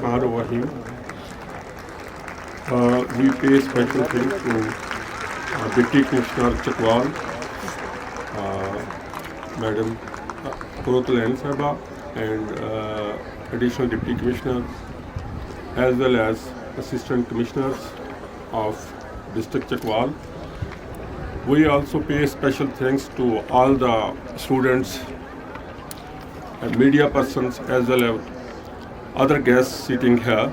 Bismillahirrahmanirrahim. We pay special thanks to Deputy Commissioner Chakwal, Madam Kurutul Sahaba, and additional Deputy Commissioners, as well as Assistant Commissioners of District Chakwal. We also pay special thanks to all the students and media persons as well as other guests sitting here.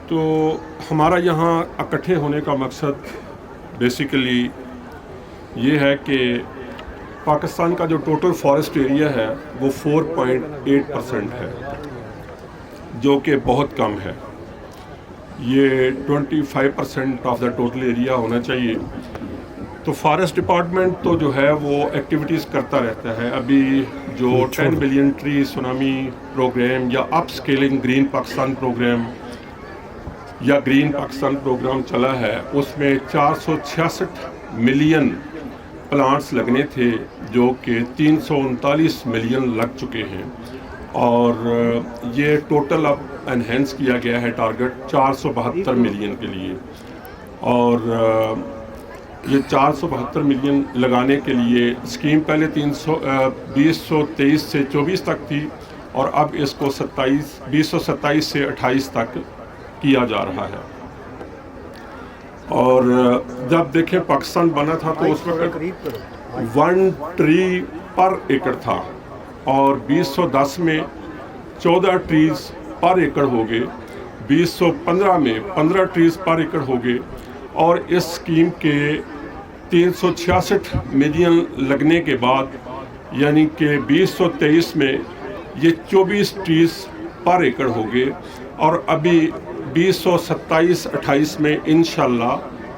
تو ہمارا یہاں اکٹھے ہونے کا مقصد basically یہ ہے کہ پاکستان کا جو ٹوٹل فارسٹ ایریا ہے وہ 4.8% ہے، جو کہ بہت کم ہے. یہ 25% آف دا ٹوٹل ایریا ہونا چاہیے. تو فارسٹ ڈپارٹمنٹ تو جو ہے وہ ایکٹیویٹیز کرتا رہتا ہے. ابھی جو 10 بلین ٹری سونامی پروگرام یا اپ اسکیلنگ گرین پاکستان پروگرام یا گرین پاکستان پروگرام چلا ہے، اس میں 466 ملین پلانٹس لگنے تھے، جو کہ 339 ملین لگ چکے ہیں. اور یہ ٹوٹل اب انہینس کیا گیا ہے ٹارگٹ 472 ملین کے لیے. اور یہ 472 ملین لگانے کے لیے اسکیم پہلے 2023 سے 24 تک تھی، اور اب اس کو 2027 سے 28 تک کیا جا رہا ہے. اور جب دیکھیں پاکستان بنا تھا تو اس وقت 1 ٹری پر ایکڑ تھا، اور 2010 میں 14 ٹریز پر ایکڑ ہو گئے، 2015 میں 15 ٹریز پر ایکڑ ہو گئے، اور اس اسکیم کے 366 ملین لگنے کے بعد یعنی کہ 2023 میں یہ 24 ٹریز پر ایکڑ ہو گئے، اور ابھی 2027-28 میں انشاءاللہ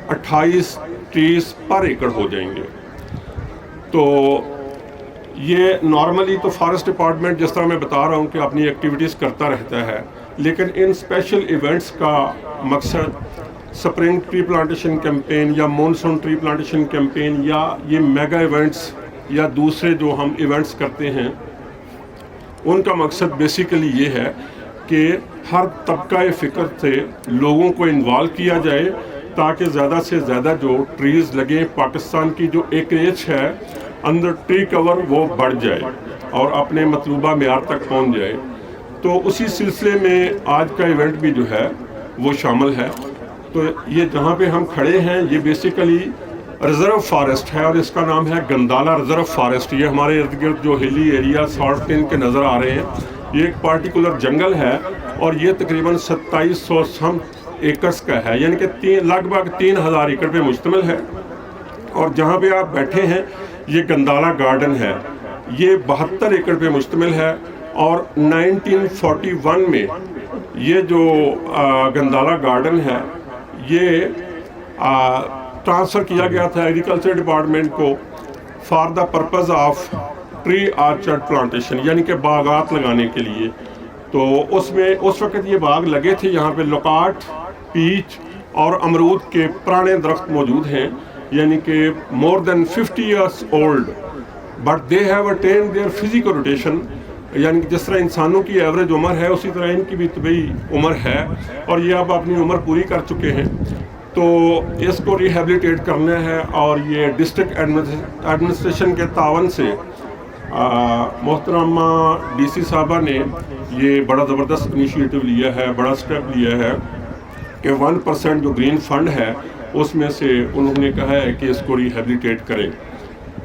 28 ٹریز پر ایکڑ ہو جائیں گے. تو یہ نارملی تو فارسٹ ڈپارٹمنٹ جس طرح میں بتا رہا ہوں کہ اپنی ایکٹیویٹیز کرتا رہتا ہے، لیکن ان اسپیشل ایونٹس کا مقصد سپرنگ ٹری پلانٹیشن کیمپین یا مونسون ٹری پلانٹیشن کیمپین یا یہ میگا ایونٹس یا دوسرے جو ہم ایونٹس کرتے ہیں، ان کا مقصد بیسیکلی یہ ہے کہ ہر طبقہ فکر سے لوگوں کو انوالو کیا جائے، تاکہ زیادہ سے زیادہ جو ٹریز لگیں، پاکستان کی جو ایکریج ہے اندر ٹری کور وہ بڑھ جائے اور اپنے مطلوبہ معیار تک پہنچ جائے. تو اسی سلسلے میں آج کا ایونٹ بھی جو ہے وہ شامل ہے. تو یہ جہاں پہ ہم کھڑے ہیں یہ بیسیکلی ریزرو فارسٹ ہے، اور اس کا نام ہے گندالا ریزرو فارسٹ. یہ ہمارے ارد گرد جو ہلی ایریا سالٹ پین کے نظر آ رہے ہیں، یہ ایک پارٹیکولر جنگل ہے، اور یہ تقریباً 2700 ایکڑز کا ہے، یعنی کہ لگ بھگ 3000 ایکڑ پہ مشتمل ہے. اور جہاں پہ آپ بیٹھے ہیں یہ گندالا گارڈن ہے، یہ 72 ایکڑ پہ مشتمل ہے. اور 1941 میں یہ جو گندالا گارڈن ہے یہ ٹرانسفر کیا گیا تھا ایگریکلچر ڈپارٹمنٹ کو for the purpose of tree orchard plantation, یعنی کہ باغات لگانے کے لیے. تو اس میں اس وقت یہ باغ لگے تھے، یہاں پہ لوکاٹ، پیچ اور امرود کے پرانے درخت موجود ہیں، یعنی کہ more than 50 years old, but they have attained their physical rotation. یعنی کہ جس طرح انسانوں کی ایوریج عمر ہے اسی طرح ان کی بھی طبعی عمر ہے، اور یہ اب اپنی عمر پوری کر چکے ہیں. تو اس کو ریہیبلیٹیٹ کرنا ہے، اور یہ ڈسٹرکٹ ایڈمنسٹریشن کے تعاون سے محترمہ ڈی سی صاحبہ نے یہ بڑا زبردست انیشیٹو لیا ہے، بڑا سٹیپ لیا ہے کہ 1% جو گرین فنڈ ہے اس میں سے انہوں نے کہا ہے کہ اس کو ریہیبلیٹیٹ کریں.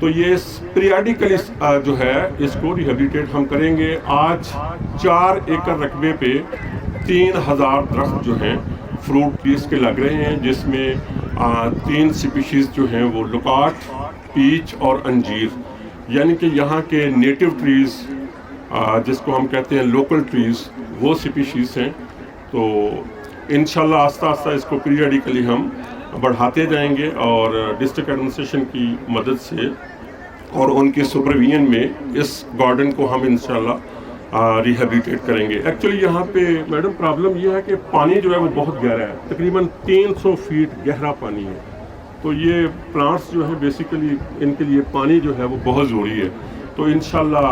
تو یہ پیریاڈیکلی جو ہے اس کو ریہیبلیٹیٹ ہم کریں گے. آج 4 ایکڑ رقبے پہ 3000 درخت جو ہیں فروٹ ٹریز کے لگ رہے ہیں، جس میں 3 سپیشیز جو ہیں وہ لوکاٹ، پیچ اور انجیر، یعنی کہ یہاں کے نیٹو ٹریز جس کو ہم کہتے ہیں لوکل ٹریز، وہ سپیشیز ہیں. تو انشاءاللہ آہستہ آہستہ اس کو پیریاڈیکلی ہم بڑھاتے جائیں گے، اور ڈسٹرکٹ ایڈمنسٹریشن کی مدد سے اور ان کی سپرویژن میں اس گارڈن کو ہم انشاءاللہ ریہیبلیٹیٹ کریں گے. ایکچولی یہاں پہ میڈم پرابلم یہ ہے کہ پانی جو ہے وہ بہت گہرا ہے، تقریباً 300 فیٹ گہرا پانی ہے. تو یہ پلانٹس جو ہے بیسیکلی ان کے لیے پانی جو ہے وہ بہت ضروری ہے. تو انشاءاللہ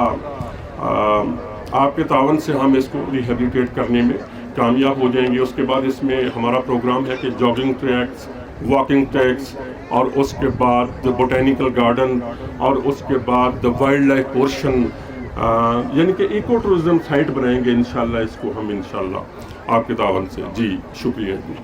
آپ کے تعاون سے ہم اس کو ریہیبلیٹیٹ کرنے میں کامیاب ہو جائیں گے. اس کے بعد اس میں ہمارا پروگرام ہے کہ جاگنگ ٹریکس، واکنگ ٹریکس، اور اس کے بعد بوٹینیکل گارڈن، اور اس کے بعد وائلڈ لائف پورشن، یعنی کہ ایکو ٹورزم سائٹ بنائیں گے انشاءاللہ اس کو ہم انشاءاللہ آپ کے تعاون سے. جی شکریہ جی.